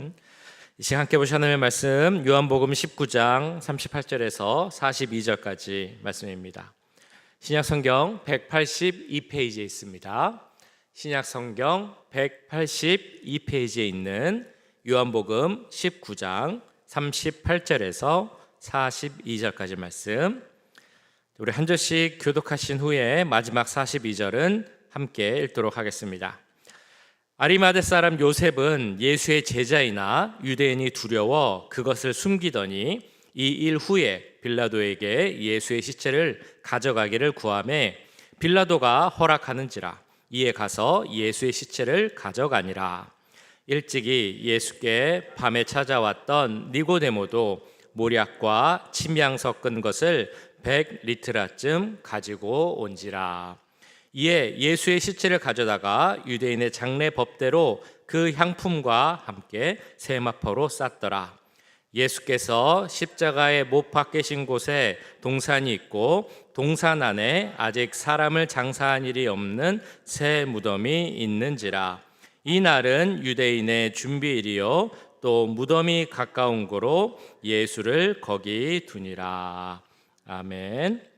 아멘. 이 시간 함께 보실 하나님의 말씀 요한복음 19장 38절에서 42절까지 말씀입니다. 신약성경 182페이지에 있습니다. 신약성경 182페이지에 있는 요한복음 19장 38절에서 42절까지 말씀, 우리 한 절씩 교독하신 후에 마지막 42절은 함께 읽도록 하겠습니다. 아리마대 사람 요셉은 예수의 제자이나 유대인이 두려워 그것을 숨기더니 이 일 후에 빌라도에게 예수의 시체를 가져가기를 구하매 빌라도가 허락하는지라 이에 가서 예수의 시체를 가져가니라. 일찍이 예수께 밤에 찾아왔던 니고데모도 모략과 침향 섞은 것을 100리트라쯤 가지고 온지라. 이에 예수의 시체를 가져다가 유대인의 장례 법대로 그 향품과 함께 세마포로 쌌더라. 예수께서 십자가에 못 박히신 곳에 동산이 있고 동산 안에 아직 사람을 장사한 일이 없는 새 무덤이 있는지라. 이 날은 유대인의 준비일이요 또 무덤이 가까운 고로 예수를 거기 두니라. 아멘.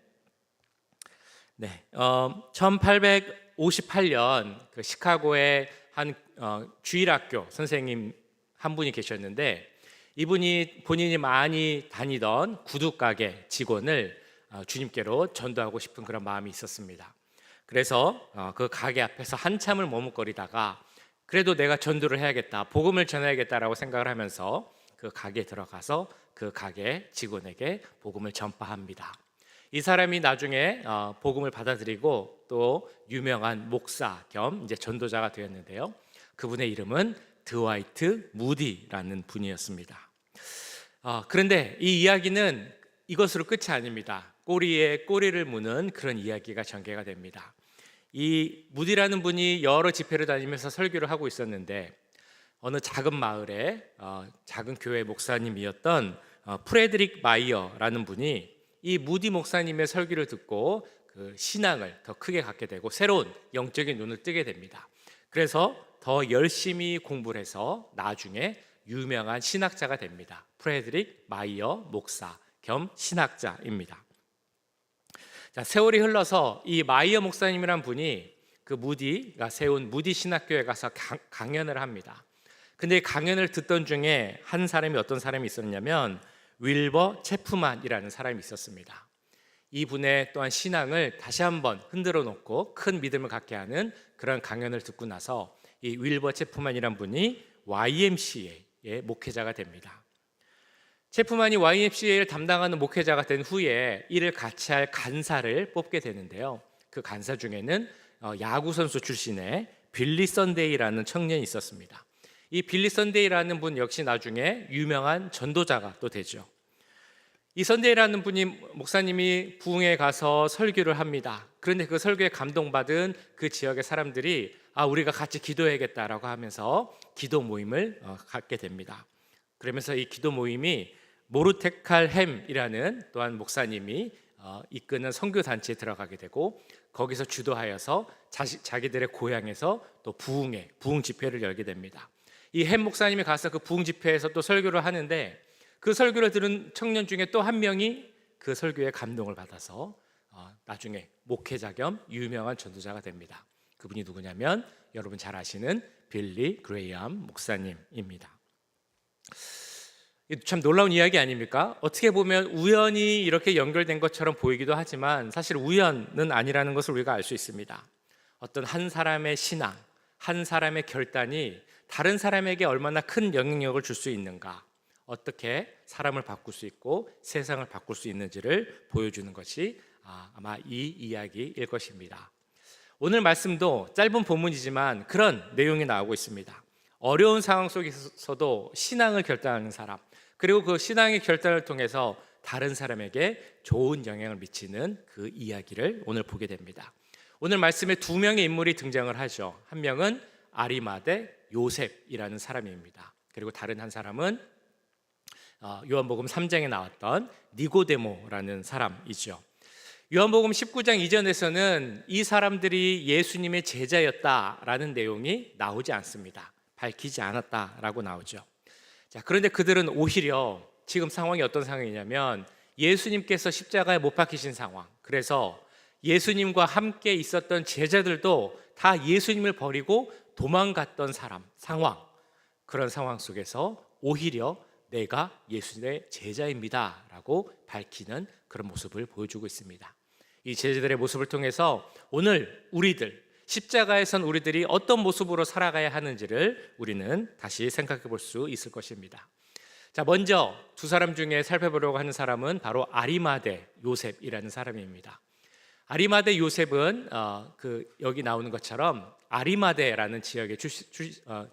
네, 1858년 그 시카고의 한 주일학교 선생님 한 분이 계셨는데, 이분이 본인이 많이 다니던 구두가게 직원을 주님께로 전도하고 싶은 그런 마음이 있었습니다. 그래서 그 가게 앞에서 한참을 머뭇거리다가 그래도 내가 전도를 해야겠다, 복음을 전해야겠다라고 생각을 하면서 그 가게에 들어가서 그 가게 직원에게 복음을 전파합니다. 이 사람이 나중에 복음을 받아들이고 또 유명한 목사 겸 이제 전도자가 되었는데요. 그분의 이름은 드와이트 무디라는 분이었습니다. 그런데 이 이야기는 이것으로 끝이 아닙니다. 꼬리에 꼬리를 무는 그런 이야기가 전개가 됩니다. 이 무디라는 분이 여러 집회를 다니면서 설교를 하고 있었는데, 어느 작은 마을에 작은 교회 목사님이었던 프레드릭 마이어라는 분이 이 무디 목사님의 설교를 듣고 그 신앙을 더 크게 갖게 되고 새로운 영적인 눈을 뜨게 됩니다. 그래서 더 열심히 공부를 해서 나중에 유명한 신학자가 됩니다. 프레드릭 마이어 목사 겸 신학자입니다. 자, 세월이 흘러서 이 마이어 목사님이란 분이 그 무디가 세운 무디 신학교에 가서 강연을 합니다. 근데 강연을 듣던 중에 한 사람이, 어떤 사람이 있었냐면 윌버 체프만이라는 사람이 있었습니다. 이분의 또한 신앙을 다시 한번 흔들어 놓고 큰 믿음을 갖게 하는 그런 강연을 듣고 나서 이 윌버 체프만이란 분이 YMCA의 목회자가 됩니다. 체프만이 YMCA를 담당하는 목회자가 된 후에 이를 같이 할 간사를 뽑게 되는데요. 그 간사 중에는 야구 선수 출신의 빌리 선데이라는 청년이 있었습니다. 이 빌리 선데이라는 분 역시 나중에 유명한 전도자가 또 되죠. 이 선데이라는 분이, 목사님이 부흥에 가서 설교를 합니다. 그런데 그 설교에 감동받은 그 지역의 사람들이 우리가 같이 기도해야겠다라고 하면서 기도 모임을 갖게 됩니다. 그러면서 이 기도 모임이 모르테칼 햄이라는 또한 목사님이 이끄는 선교 단체에 들어가게 되고, 거기서 주도하여서 자기들의 고향에서 또 부흥 집회를 열게 됩니다. 이 햄 목사님이 가서 그 부흥 집회에서 또 설교를 하는데, 그 설교를 들은 청년 중에 또 한 명이 그 설교에 감동을 받아서 나중에 목회자 겸 유명한 전도자가 됩니다. 그분이 누구냐면 여러분 잘 아시는 빌리 그레이엄 목사님입니다. 참 놀라운 이야기 아닙니까? 어떻게 보면 우연히 이렇게 연결된 것처럼 보이기도 하지만 사실 우연은 아니라는 것을 우리가 알 수 있습니다. 어떤 한 사람의 신앙, 한 사람의 결단이 다른 사람에게 얼마나 큰 영향력을 줄 수 있는가, 어떻게 사람을 바꿀 수 있고 세상을 바꿀 수 있는지를 보여주는 것이 아마 이 이야기일 것입니다. 오늘 말씀도 짧은 본문이지만 그런 내용이 나오고 있습니다. 어려운 상황 속에서도 신앙을 결단하는 사람, 그리고 그 신앙의 결단을 통해서 다른 사람에게 좋은 영향을 미치는 그 이야기를 오늘 보게 됩니다. 오늘 말씀에 두 명의 인물이 등장을 하죠. 한 명은 아리마대 요셉이라는 사람입니다. 그리고 다른 한 사람은 요한복음 3장에 나왔던 니고데모라는 사람이죠. 요한복음 19장 이전에서는 이 사람들이 예수님의 제자였다라는 내용이 나오지 않습니다. 밝히지 않았다라고 나오죠. 자, 그런데 그들은 오히려 지금 상황이 어떤 상황이냐면 예수님께서 십자가에 못 박히신 상황. 그래서 예수님과 함께 있었던 제자들도 다 예수님을 버리고 도망갔던 상황. 그런 상황 속에서 오히려 내가 예수님의 제자입니다 라고 밝히는 그런 모습을 보여주고 있습니다. 이 제자들의 모습을 통해서 오늘 우리들, 십자가에선 우리들이 어떤 모습으로 살아가야 하는지를 우리는 다시 생각해 볼 수 있을 것입니다. 자, 먼저 두 사람 중에 살펴보려고 하는 사람은 바로 아리마대 요셉이라는 사람입니다. 아리마대 요셉은 여기 나오는 것처럼 아리마대라는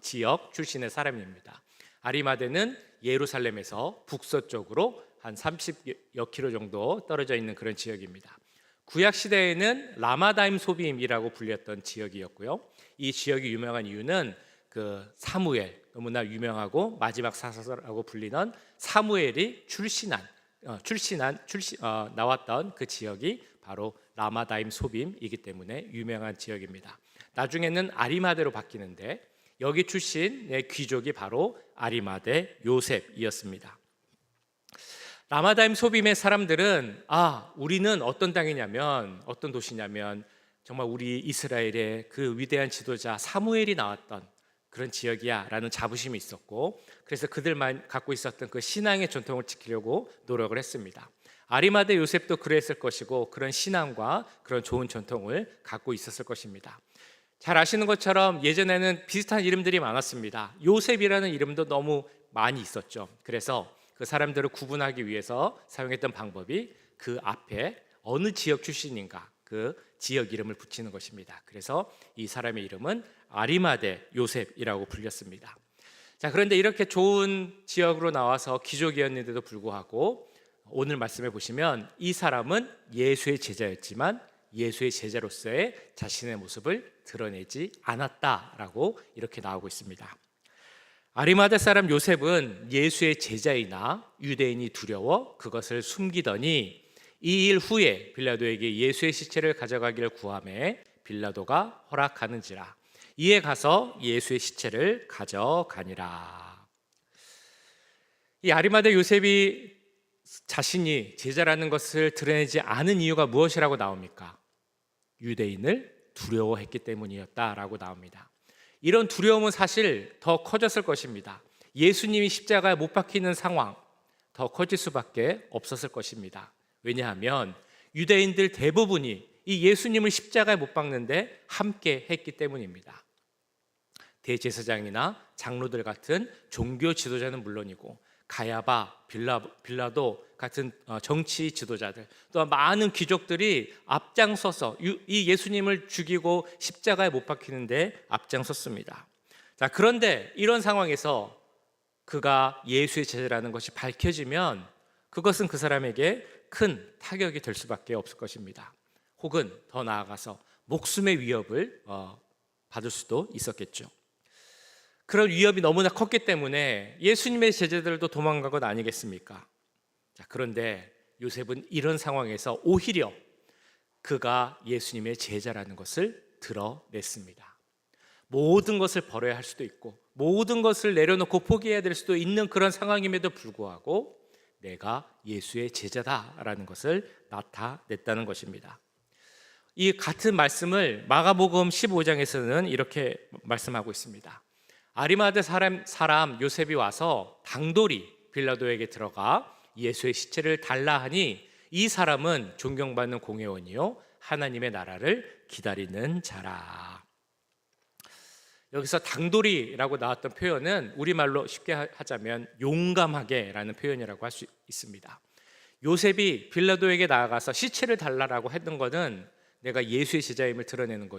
지역 출신의 사람입니다. 아리마대는 예루살렘에서 북서쪽으로 한 30여 킬로 정도 떨어져 있는 그런 지역입니다. 구약 시대에는 라마다임 소빔이라고 불렸던 지역이었고요. 이 지역이 유명한 이유는 그 사무엘, 너무나 유명하고 마지막 사사라고 불리는 사무엘이 나왔던 그 지역이 바로 라마다임 소빔이기 때문에 유명한 지역입니다. 나중에는 아리마대로 바뀌는데 여기 출신의 귀족이 바로 아리마대 요셉이었습니다. 라마다임 소빔의 사람들은 우리는 어떤 땅이냐면, 어떤 도시냐면 정말 우리 이스라엘의 그 위대한 지도자 사무엘이 나왔던 그런 지역이야 라는 자부심이 있었고, 그래서 그들만 갖고 있었던 그 신앙의 전통을 지키려고 노력을 했습니다. 아리마대 요셉도 그랬을 것이고 그런 신앙과 그런 좋은 전통을 갖고 있었을 것입니다. 잘 아시는 것처럼 예전에는 비슷한 이름들이 많았습니다. 요셉이라는 이름도 너무 많이 있었죠. 그래서 그 사람들을 구분하기 위해서 사용했던 방법이 그 앞에 어느 지역 출신인가 그 지역 이름을 붙이는 것입니다. 그래서 이 사람의 이름은 아리마대 요셉이라고 불렸습니다. 자, 그런데 이렇게 좋은 지역으로 나와서 귀족이었는데도 불구하고 오늘 말씀해 보시면 이 사람은 예수의 제자였지만 예수의 제자로서의 자신의 모습을 드러내지 않았다라고 이렇게 나오고 있습니다. 아리마대 사람 요셉은 예수의 제자이나 유대인이 두려워 그것을 숨기더니 이 일 후에 빌라도에게 예수의 시체를 가져가기를 구하매 빌라도가 허락하는지라. 이에 가서 예수의 시체를 가져가니라. 이 아리마대 요셉이 자신이 제자라는 것을 드러내지 않은 이유가 무엇이라고 나옵니까? 유대인을 두려워했기 때문이었다라고 나옵니다. 이런 두려움은 사실 더 커졌을 것입니다. 예수님이 십자가에 못 박히는 상황 더 커질 수밖에 없었을 것입니다. 왜냐하면 유대인들 대부분이 이 예수님을 십자가에 못 박는데 함께 했기 때문입니다. 대제사장이나 장로들 같은 종교 지도자는 물론이고 가야바, 빌라도 같은 정치 지도자들, 또한 많은 귀족들이 앞장서서 이 예수님을 죽이고 십자가에 못 박히는데 앞장섰습니다. 자, 그런데 이런 상황에서 그가 예수의 제자라는 것이 밝혀지면 그것은 그 사람에게 큰 타격이 될 수밖에 없을 것입니다. 혹은 더 나아가서 목숨의 위협을 받을 수도 있었겠죠. 그런 위협이 너무나 컸기 때문에 예수님의 제자들도 도망간 것 아니겠습니까? 자, 그런데 요셉은 이런 상황에서 오히려 그가 예수님의 제자라는 것을 드러냈습니다. 모든 것을 버려야 할 수도 있고 모든 것을 내려놓고 포기해야 될 수도 있는 그런 상황임에도 불구하고 내가 예수의 제자다라는 것을 나타냈다는 것입니다. 이 같은 말씀을 마가복음 15장에서는 이렇게 말씀하고 있습니다. 아리마대 사람 요셉이 와서 당돌이 빌라도에게 들어가 예수의 시체를 달라 하니 이 사람은 존경받는 공회원이요 하나님의 나라를 기다리는 자라. 여기서 당돌이라고 나왔던 표현은 우리말로 쉽게 하자면 용감하게라는 표현이라고 할 수 있습니다. 요셉이 빌라도에게 나아가서 시체를 달라라고 했던 것은 내가 예수의 제자임을 드러내는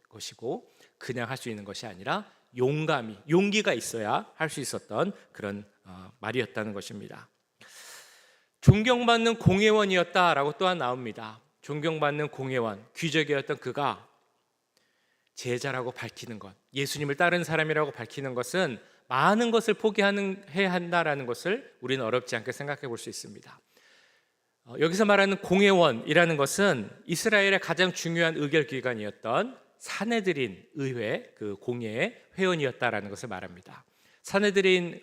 것이고 그냥 할 수 있는 것이 아니라 용기가 있어야 할 수 있었던 그런 말이었다는 것입니다. 존경받는 공회원이었다라고 또한 나옵니다. 존경받는 공회원, 귀족이었던 그가 제자라고 밝히는 것, 예수님을 따르는 사람이라고 밝히는 것은 많은 것을 포기해야 한다라는 것을 우리는 어렵지 않게 생각해 볼 수 있습니다. 여기서 말하는 공회원이라는 것은 이스라엘의 가장 중요한 의결기관이었던 사네드린 의회 그 공회의 회원이었다라는 것을 말합니다. 사네드린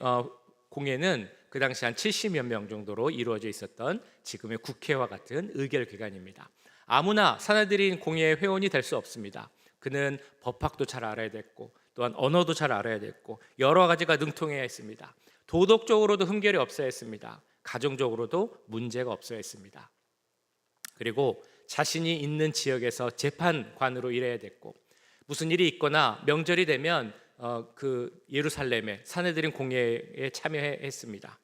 공회는 그 당시 한 70여 명 정도로 이루어져 있었던 지금의 국회와 같은 의결기관입니다. 아무나 사내들인 공회의 회원이 될 수 없습니다. 그는 법학도 잘 알아야 됐고 또한 언어도 잘 알아야 됐고 여러 가지가 능통해야 했습니다. 도덕적으로도 흠결이 없어야 했습니다. 가정적으로도 문제가 없어야 했습니다. 그리고 자신이 있는 지역에서 재판관으로 일해야 됐고 무슨 일이 있거나 명절이 되면 그 예루살렘의 사내들인 공회에 참여했습니다.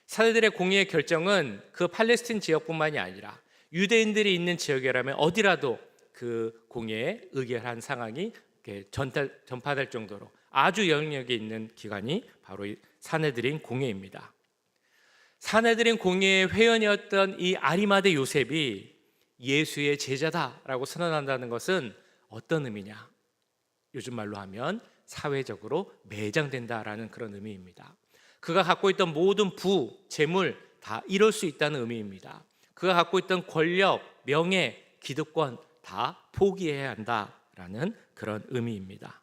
사내들의 공회의 결정은 그 팔레스틴 지역뿐만이 아니라 유대인들이 있는 지역이라면 어디라도 그 공회에 의결한 상황이 전파될 정도로 아주 영향력이 있는 기관이 바로 이 사내들인 공회입니다. 사내들인 공회의 회원이었던 이 아리마대 요셉이 예수의 제자다라고 선언한다는 것은 어떤 의미냐? 요즘 말로 하면 사회적으로 매장된다라는 그런 의미입니다. 그가 갖고 있던 모든 부, 재물 다 잃을 수 있다는 의미입니다. 그가 갖고 있던 권력, 명예, 기득권 다 포기해야 한다라는 그런 의미입니다.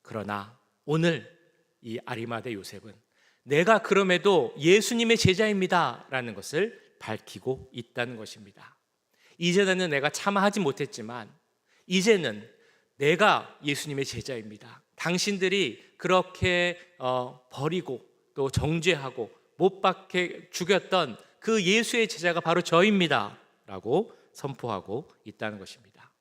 그러나 오늘 이 아리마대 요셉은 내가 그럼에도 예수님의 제자입니다라는 것을 밝히고 있다는 것입니다. 이전에는 내가 차마 하지 못했지만 이제는 내가 예수님의 제자입니다. 당신들이 그렇게 버리고 또 정죄하고 못 박혀 죽였던 그 예수의 제자가 바로 저입니다 라고 선포하고 있다는 것입니다.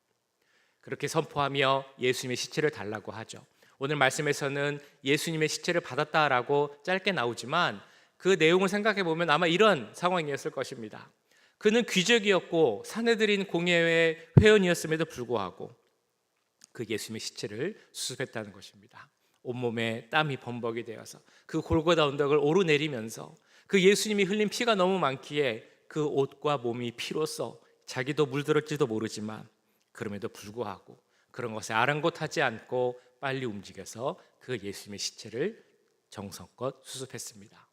그렇게 선포하며 예수님의 시체를 달라고 하죠. 오늘 말씀에서는 예수님의 시체를 받았다라고 짧게 나오지만 그 내용을 생각해 보면 아마 이런 상황이었을 것입니다. 그는 귀족이었고 사내들인 공회의 회원이었음에도 불구하고 그 예수님의 시체를 수습했다는 것입니다. 온몸에 땀이 범벅이 되어서 그 골고다 언덕을 오르내리면서 그 예수님이 흘린 피가 너무 많기에 그 옷과 몸이 피로써 자기도 물들었지도 모르지만 그럼에도 불구하고 그런 것에 아랑곳하지 않고 빨리 움직여서 그 예수님의 시체를 정성껏 수습했습니다.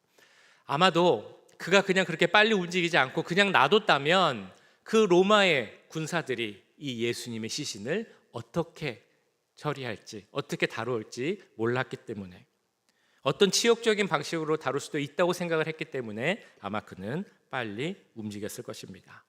아마도 그가 그냥 그렇게 빨리 움직이지 않고 그냥 놔뒀다면 그 로마의 군사들이 이 예수님의 시신을 어떻게 처리할지, 어떻게 다룰지 몰랐기 때문에 어떤 치욕적인 방식으로 다룰 수도 있다고 생각을 했기 때문에 아마 그는 빨리 움직였을 것입니다.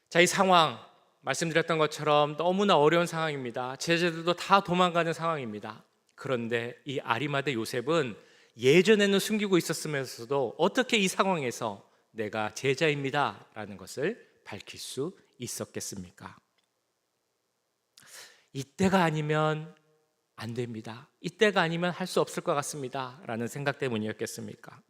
자, 이 상황 말씀드렸던 것처럼 너무나 어려운 상황입니다. 제자들도 다 도망가는 상황입니다. 그런데 이 아리마대 요셉은 예전에는 숨기고 있었으면서도 어떻게 이 상황에서 내가 제자입니다 라는 것을 밝힐 수 있었겠습니까? 이때가 아니면 안 됩니다. 이때가 아니면 할 수 없을 것 같습니다 라는 생각 때문이었겠습니까?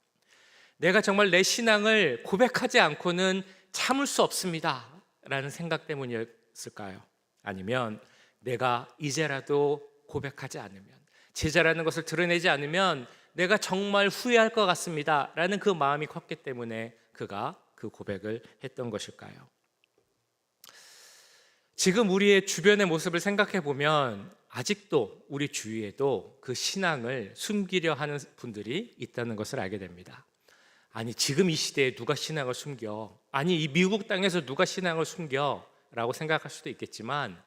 내가 정말 내 신앙을 고백하지 않고는 참을 수 없습니다 라는 생각 때문이었을까요? 아니면 내가 이제라도 고백하지 않으면, 제자라는 것을 드러내지 않으면 내가 정말 후회할 것 같습니다 라는 그 마음이 컸기 때문에 그가 그 고백을 했던 것일까요? 지금 우리의 주변의 모습을 생각해 보면 아직도 우리 주위에도 그 신앙을 숨기려 하는 분들이 있다는 것을 알게 됩니다. 아니, 지금 이 시대에 누가 신앙을 숨겨? 아니, 이 미국 땅에서 누가 신앙을 숨겨? 라고 생각할 수도 있겠지만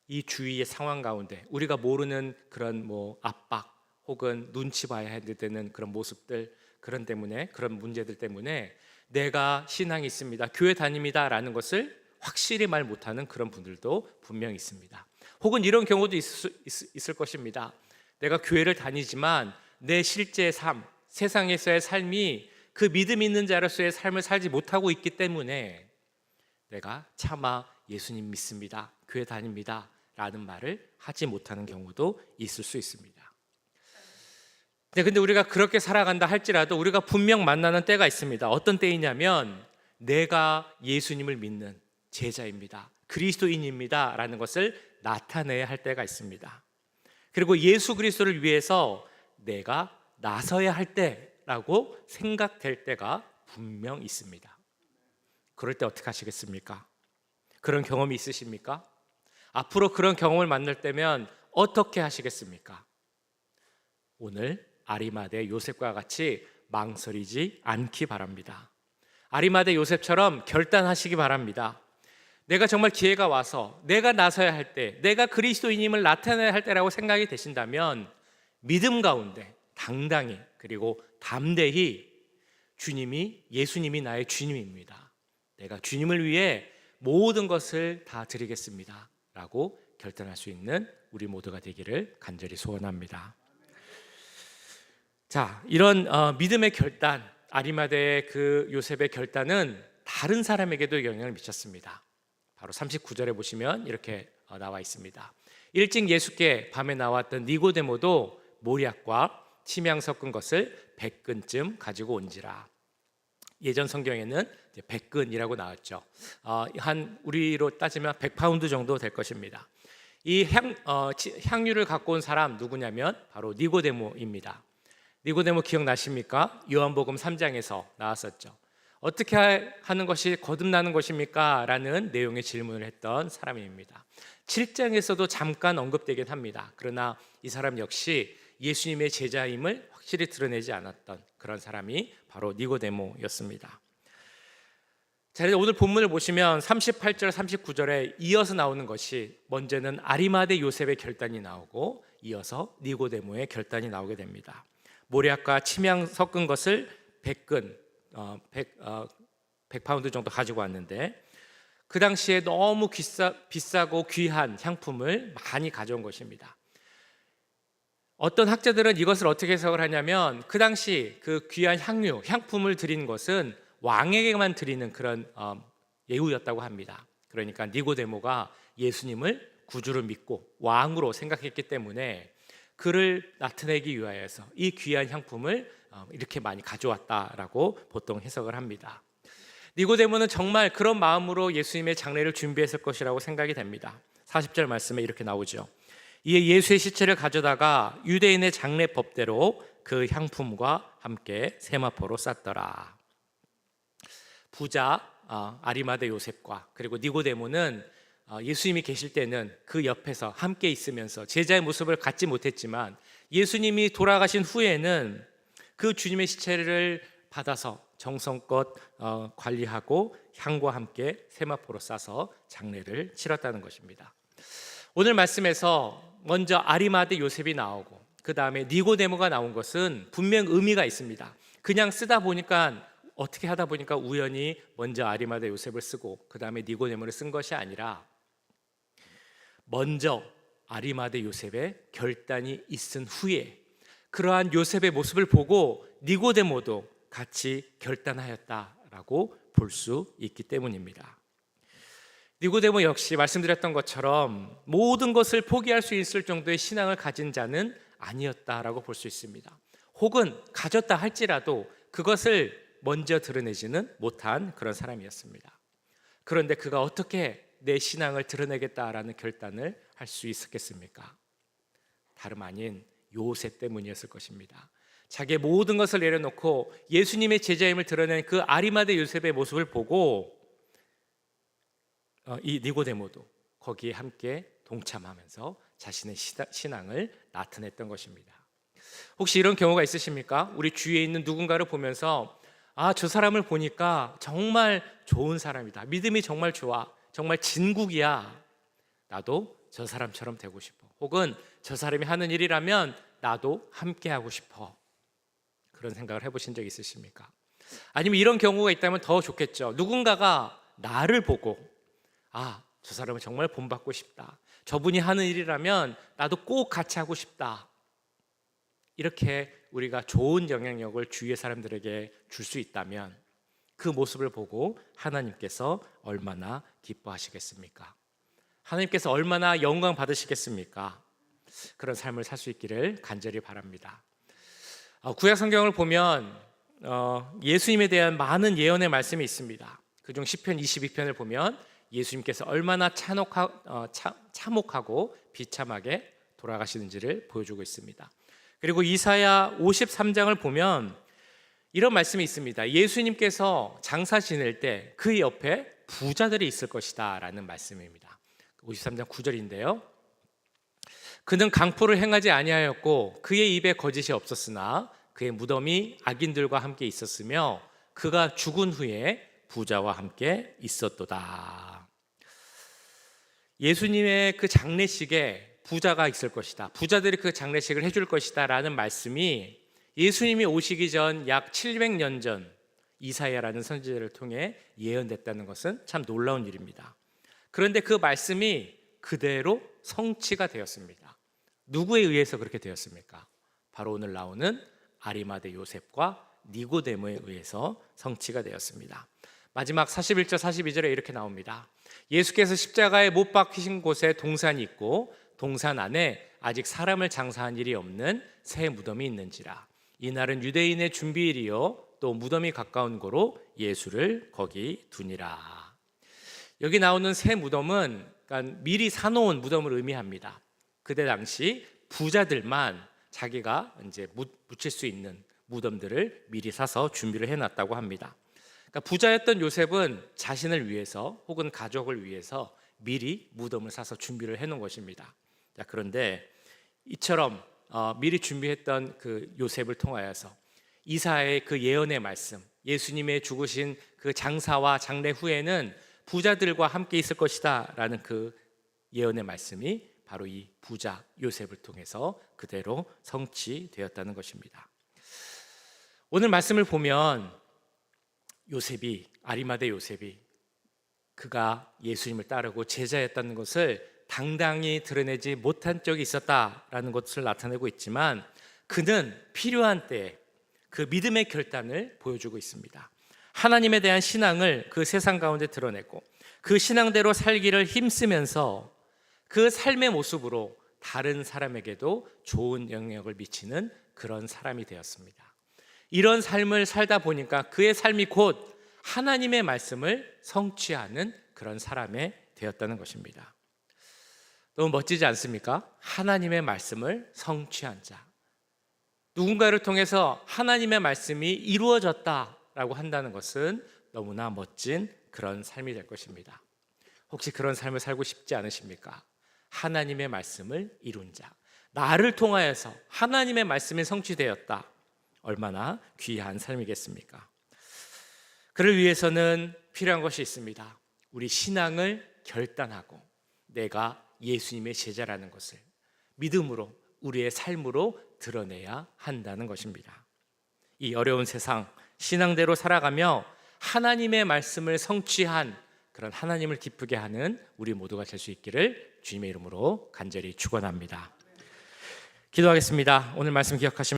이 주위의 상황 가운데 우리가 모르는 그런 압박 혹은 눈치 봐야 되는 그런 모습들, 그런 문제들 때문에 내가 신앙이 있습니다, 교회 다닙니다 라는 것을 확실히 말 못하는 그런 분들도 분명히 있습니다. 혹은 이런 경우도 있을 것입니다. 내가 교회를 다니지만 내 실제 삶, 세상에서의 삶이 그 믿음 있는 자로서의 삶을 살지 못하고 있기 때문에 내가 차마 예수님 믿습니다, 교회 다닙니다 라는 말을 하지 못하는 경우도 있을 수 있습니다. 근데 우리가 그렇게 살아간다 할지라도 우리가 분명 만나는 때가 있습니다. 어떤 때이냐면 내가 예수님을 믿는 제자입니다, 그리스도인입니다 라는 것을 나타내야 할 때가 있습니다. 그리고 예수 그리스도를 위해서 내가 나서야 할 때라고 생각될 때가 분명 있습니다. 그럴 때 어떻게 하시겠습니까? 그런 경험이 있으십니까? 앞으로 그런 경험을 만날 때면 어떻게 하시겠습니까? 오늘 아리마대 요셉과 같이 망설이지 않기 바랍니다. 아리마대 요셉처럼 결단하시기 바랍니다. 내가 정말 기회가 와서 내가 나서야 할 때, 내가 그리스도인임을 나타내야 할 때라고 생각이 되신다면 믿음 가운데, 당당히 그리고 담대히 예수님이 나의 주님입니다. 내가 주님을 위해 모든 것을 다 드리겠습니다 라고 결단할 수 있는 우리 모두가 되기를 간절히 소원합니다. 자, 이런 믿음의 결단, 아리마대의 그 요셉의 결단은 다른 사람에게도 영향을 미쳤습니다. 바로 39절에 보시면 이렇게 나와 있습니다. 일찍 예수께 밤에 나왔던 니고데모도 모략과 침향 섞은 것을 100근쯤 가지고 온지라. 예전 성경에는 100근이라고 나왔죠. 한 우리로 따지면 100파운드 정도 될 것입니다. 이 향유를 갖고 온 사람 누구냐면 바로 니고데모입니다. 니고데모 기억나십니까? 요한복음 3장에서 나왔었죠. 어떻게 하는 것이 거듭나는 것입니까? 라는 내용의 질문을 했던 사람입니다. 7장에서도 잠깐 언급되긴 합니다. 그러나 이 사람 역시 예수님의 제자임을 확실히 드러내지 않았던 그런 사람이 바로 니고데모였습니다. 자, 오늘 본문을 보시면 38절, 39절에 이어서 나오는 것이 먼저는 아리마대 요셉의 결단이 나오고 이어서 니고데모의 결단이 나오게 됩니다. 모략과 침향 섞은 것을 100근, 100파운드 정도 가지고 왔는데 그 당시에 너무 비싸고 귀한 향품을 많이 가져온 것입니다. 어떤 학자들은 이것을 어떻게 해석을 하냐면 그 당시 그 귀한 향품을 드린 것은 왕에게만 드리는 그런 예우였다고 합니다. 그러니까 니고데모가 예수님을 구주로 믿고 왕으로 생각했기 때문에 그를 나타내기 위하여서 이 귀한 향품을 이렇게 많이 가져왔다라고 보통 해석을 합니다. 니고데모는 정말 그런 마음으로 예수님의 장례를 준비했을 것이라고 생각이 됩니다. 40절 말씀에 이렇게 나오죠. 이에 예수의 시체를 가져다가 유대인의 장례법대로 그 향품과 함께 세마포로 쌌더라. 부자 아리마대 요셉과 그리고 니고데모는 예수님이 계실 때는 그 옆에서 함께 있으면서 제자의 모습을 갖지 못했지만 예수님이 돌아가신 후에는 그 주님의 시체를 받아서 정성껏 관리하고 향과 함께 세마포로 싸서 장례를 치렀다는 것입니다. 오늘 말씀에서 먼저 아리마대 요셉이 나오고 그 다음에 니고데모가 나온 것은 분명 의미가 있습니다. 그냥 쓰다 보니까 어떻게 하다 보니까 우연히 먼저 아리마대 요셉을 쓰고 그 다음에 니고데모를 쓴 것이 아니라 먼저 아리마대 요셉의 결단이 있은 후에 그러한 요셉의 모습을 보고 니고데모도 같이 결단하였다라고 볼 수 있기 때문입니다. 니고데모 역시 말씀드렸던 것처럼 모든 것을 포기할 수 있을 정도의 신앙을 가진 자는 아니었다라고 볼 수 있습니다. 혹은 가졌다 할지라도 그것을 먼저 드러내지는 못한 그런 사람이었습니다. 그런데 그가 어떻게 내 신앙을 드러내겠다라는 결단을 할 수 있었겠습니까? 다름 아닌 요셉 때문이었을 것입니다. 자기의 모든 것을 내려놓고 예수님의 제자임을 드러낸 그 아리마대 요셉의 모습을 보고 이 니고데모도 거기에 함께 동참하면서 자신의 신앙을 나타냈던 것입니다. 혹시 이런 경우가 있으십니까? 우리 주위에 있는 누군가를 보면서 저 사람을 보니까 정말 좋은 사람이다. 믿음이 정말 좋아. 정말 진국이야. 나도 저 사람처럼 되고 싶어. 혹은 저 사람이 하는 일이라면 나도 함께 하고 싶어. 그런 생각을 해보신 적 있으십니까? 아니면 이런 경우가 있다면 더 좋겠죠. 누군가가 나를 보고 저 사람은 정말 본받고 싶다. 저분이 하는 일이라면 나도 꼭 같이 하고 싶다. 이렇게 우리가 좋은 영향력을 주위의 사람들에게 줄 수 있다면 그 모습을 보고 하나님께서 얼마나 기뻐하시겠습니까? 하나님께서 얼마나 영광 받으시겠습니까? 그런 삶을 살 수 있기를 간절히 바랍니다. 구약 성경을 보면 예수님에 대한 많은 예언의 말씀이 있습니다. 그중 시편 22편을 보면 예수님께서 얼마나 참혹하고 비참하게 돌아가시는지를 보여주고 있습니다. 그리고 이사야 53장을 보면 이런 말씀이 있습니다. 예수님께서 장사 지낼 때 그 옆에 부자들이 있을 것이다 라는 말씀입니다. 53장 9절인데요. 그는 강포를 행하지 아니하였고 그의 입에 거짓이 없었으나 그의 무덤이 악인들과 함께 있었으며 그가 죽은 후에 부자와 함께 있었도다. 예수님의 그 장례식에 부자가 있을 것이다. 부자들이 그 장례식을 해줄 것이다 라는 말씀이 예수님이 오시기 전 약 700년 전 이사야라는 선지자를 통해 예언됐다는 것은 참 놀라운 일입니다. 그런데 그 말씀이 그대로 성취가 되었습니다. 누구에 의해서 그렇게 되었습니까? 바로 오늘 나오는 아리마대 요셉과 니고데모에 의해서 성취가 되었습니다. 마지막 41절 42절에 이렇게 나옵니다. 예수께서 십자가에 못 박히신 곳에 동산이 있고 동산 안에 아직 사람을 장사한 일이 없는 새 무덤이 있는지라. 이날은 유대인의 준비일이요 또 무덤이 가까운 고로 예수를 거기 두니라. 여기 나오는 새 무덤은 그러니까 미리 사놓은 무덤을 의미합니다. 그때 당시 부자들만 자기가 이제 묻힐 수 있는 무덤들을 미리 사서 준비를 해놨다고 합니다. 그러니까 부자였던 요셉은 자신을 위해서 혹은 가족을 위해서 미리 무덤을 사서 준비를 해놓은 것입니다. 자, 그런데 이처럼 미리 준비했던 그 요셉을 통하여서 이사야의 그 예언의 말씀, 예수님의 죽으신 그 장사와 장례 후에는 부자들과 함께 있을 것이다 라는 그 예언의 말씀이 바로 이 부자 요셉을 통해서 그대로 성취되었다는 것입니다. 오늘 말씀을 보면 아리마대 요셉이 그가 예수님을 따르고 제자였다는 것을 당당히 드러내지 못한 적이 있었다라는 것을 나타내고 있지만 그는 필요한 때에 그 믿음의 결단을 보여주고 있습니다. 하나님에 대한 신앙을 그 세상 가운데 드러내고 그 신앙대로 살기를 힘쓰면서 그 삶의 모습으로 다른 사람에게도 좋은 영향력을 미치는 그런 사람이 되었습니다. 이런 삶을 살다 보니까 그의 삶이 곧 하나님의 말씀을 성취하는 그런 사람이 되었다는 것입니다. 너무 멋지지 않습니까? 하나님의 말씀을 성취한 자. 누군가를 통해서 하나님의 말씀이 이루어졌다라고 한다는 것은 너무나 멋진 그런 삶이 될 것입니다. 혹시 그런 삶을 살고 싶지 않으십니까? 하나님의 말씀을 이룬 자. 나를 통하여서 하나님의 말씀이 성취되었다. 얼마나 귀한 삶이겠습니까? 그를 위해서는 필요한 것이 있습니다. 우리 신앙을 결단하고 내가 예수님의 제자라는 것을 믿음으로 우리의 삶으로 드러내야 한다는 것입니다. 이 어려운 세상 신앙대로 살아가며 하나님의 말씀을 성취한 그런 하나님을 기쁘게 하는 우리 모두가 될 수 있기를 주님의 이름으로 간절히 축원합니다. 기도하겠습니다. 오늘 말씀 기억하시면